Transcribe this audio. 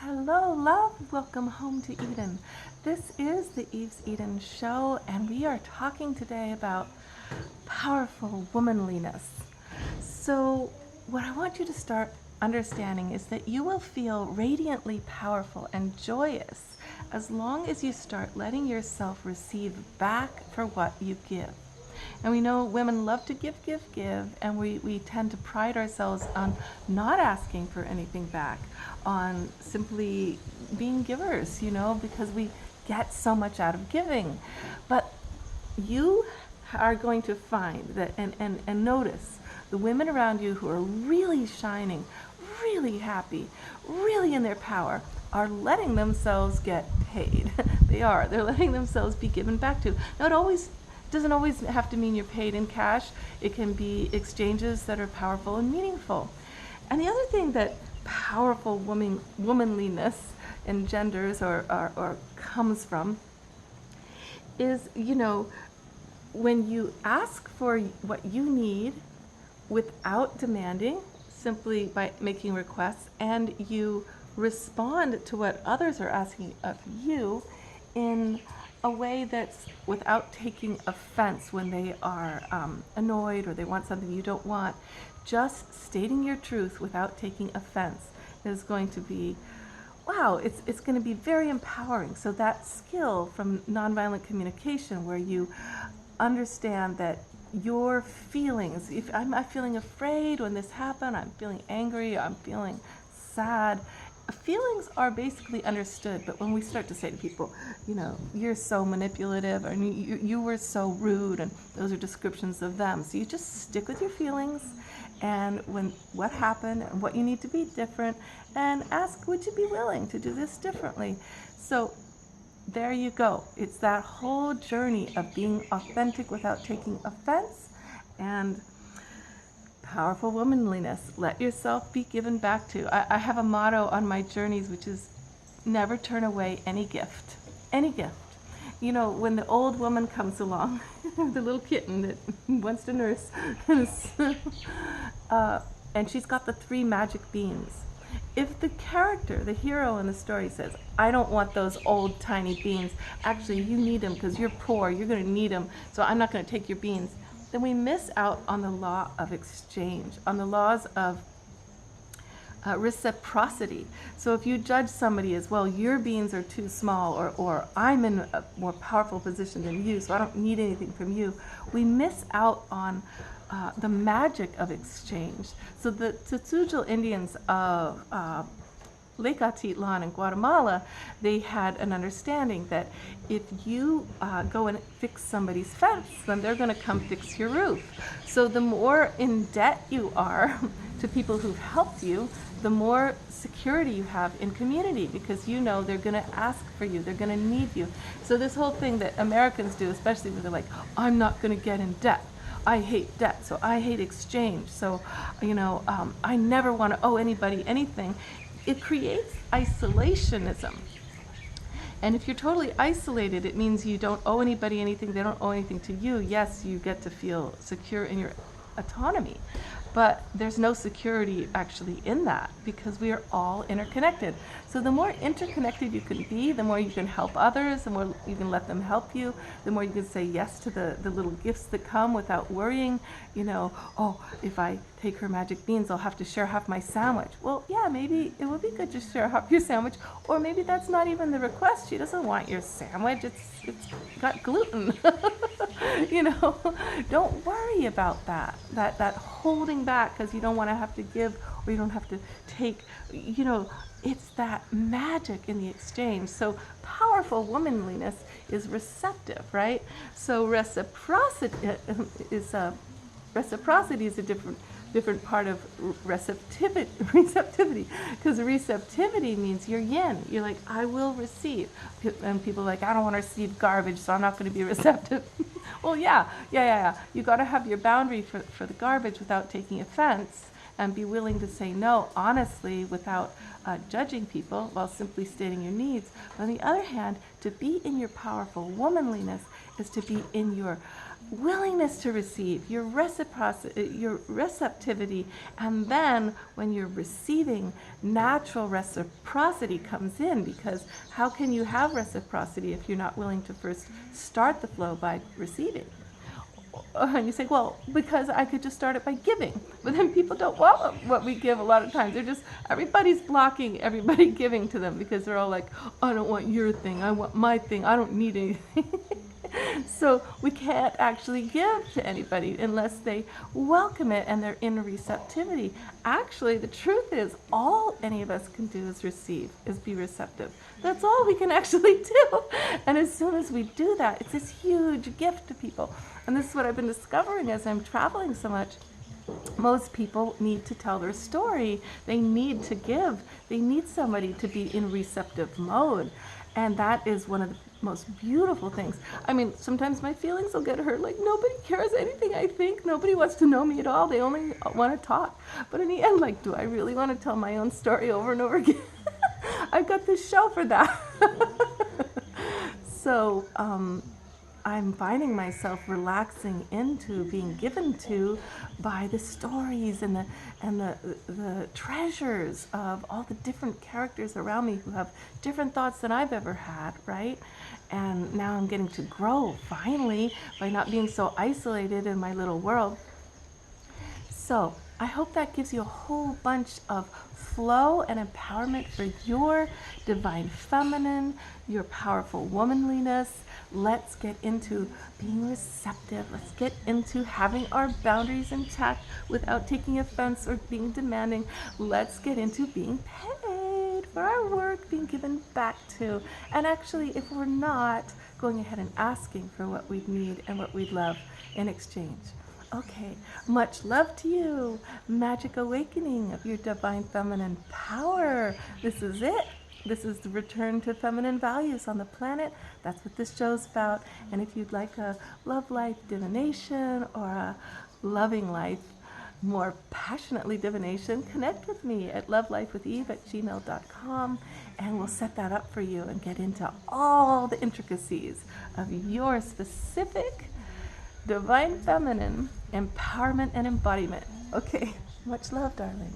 Hello, love. Welcome home to Eden. This is the Eve's Eden show, and we are talking today about powerful womanliness. So, what I want you to start understanding is that you will feel radiantly powerful and joyous as long as you start letting yourself receive back for what you give. And we know women love to give, and we tend to pride ourselves on not asking for anything back, on simply being givers, because we get so much out of giving. But you are going to find that, and notice the women around you who are really shining, really happy, really in their power, are letting themselves get paid. They're letting themselves be given back to. Now, doesn't always have to mean you're paid in cash. It can be exchanges that are powerful and meaningful. And the other thing that powerful womanliness engenders or comes from is, when you ask for what you need without demanding, simply by making requests, and you respond to what others are asking of you in a way that's without taking offense when they are annoyed or they want something you don't want. Just stating your truth without taking offense is going to be, wow, it's going to be very empowering. So that skill from nonviolent communication, where you understand that your feelings, if I'm feeling afraid when this happened, I'm feeling angry, I'm feeling sad, feelings are basically understood. But when we start to say to people, you're so manipulative, or you were so rude, and those are descriptions of them. So you just stick with your feelings, and what happened and what you need to be different, and ask, would you be willing to do this differently? So there you go. It's that whole journey of being authentic without taking offense, and powerful womanliness. Let yourself be given back to. I have a motto on my journeys, which is never turn away any gift. Any gift. When the old woman comes along, the little kitten that wants to nurse, and she's got the 3 magic beans. If the character, the hero in the story, says, I don't want those old tiny beans, actually you need them because you're poor, you're going to need them, so I'm not going to take your beans, then we miss out on the law of exchange, on the laws of reciprocity. So if you judge somebody as, well, your beans are too small, or I'm in a more powerful position than you, so I don't need anything from you, we miss out on the magic of exchange. So the Tzotzil Indians of Lake Atitlan in Guatemala, they had an understanding that if you go and fix somebody's fence, then they're going to come fix your roof. So the more in debt you are to people who've helped you, the more security you have in community, because they're going to ask for you, they're going to need you. So this whole thing that Americans do, especially when they're like, I'm not going to get in debt. I hate debt, so I hate exchange. So, I never want to owe anybody anything. It creates isolationism. And if you're totally isolated, it means you don't owe anybody anything, they don't owe anything to you. Yes, you get to feel secure in your autonomy, but there's no security actually in that, because we are all interconnected. So the more interconnected you can be, the more you can help others, the more you can let them help you, the more you can say yes to the little gifts that come without worrying, oh, if I take her magic beans, I'll have to share half my sandwich. Well, yeah, maybe it would be good to share half your sandwich, or maybe that's not even the request. She doesn't want your sandwich, it's got gluten. Don't worry about that holding back because you don't want to have to give, or you don't have to take, it's that magic in the exchange. So powerful womanliness is receptive, right? So reciprocity is a different part of receptivity, because receptivity means you're yin. You're like, I will receive. And people are like, I don't want to receive garbage, so I'm not going to be receptive. Well, yeah. You got to have your boundary for the garbage without taking offense. and be willing to say no honestly without judging people while simply stating your needs. But on the other hand, to be in your powerful womanliness is to be in your willingness to receive, your reciprocity, your receptivity, and then when you're receiving, natural reciprocity comes in, because how can you have reciprocity if you're not willing to first start the flow by receiving? And you say, well, because I could just start it by giving. But then people don't want what we give a lot of times. They're just, everybody's blocking everybody giving to them because they're all like, I don't want your thing, I want my thing, I don't need anything. So we can't actually give to anybody unless they welcome it and they're in receptivity. Actually, the truth is, all any of us can do is receive, is be receptive. That's all we can actually do. And as soon as we do that, it's this huge gift to people. And this is what I've been discovering as I'm traveling so much. Most people need to tell their story. They need to give. They need somebody to be in receptive mode. And that is one of the most beautiful things. I mean, sometimes my feelings will get hurt. Like, nobody cares anything I think. Nobody wants to know me at all. They only want to talk. But in the end, like, do I really want to tell my own story over and over again? I've got this show for that. So, I'm finding myself relaxing into being given to by the stories and the treasures of all the different characters around me who have different thoughts than I've ever had, right? And now I'm getting to grow finally by not being so isolated in my little world. So I hope that gives you a whole bunch of flow and empowerment for your divine feminine, your powerful womanliness. Let's get into being receptive. Let's get into having our boundaries intact without taking offense or being demanding. Let's get into being paid for our work, being given back to. And actually, if we're not, going ahead and asking for what we need and what we'd love in exchange. Okay, much love to you. Magic awakening of your divine feminine power. This is it. This is the return to feminine values on the planet. That's what this show's about. And if you'd like a love life divination or a loving life, more passionately divination, connect with me at lovelifewitheve@gmail.com, and we'll set that up for you and get into all the intricacies of your specific divine feminine empowerment and embodiment. Okay, much love, darling.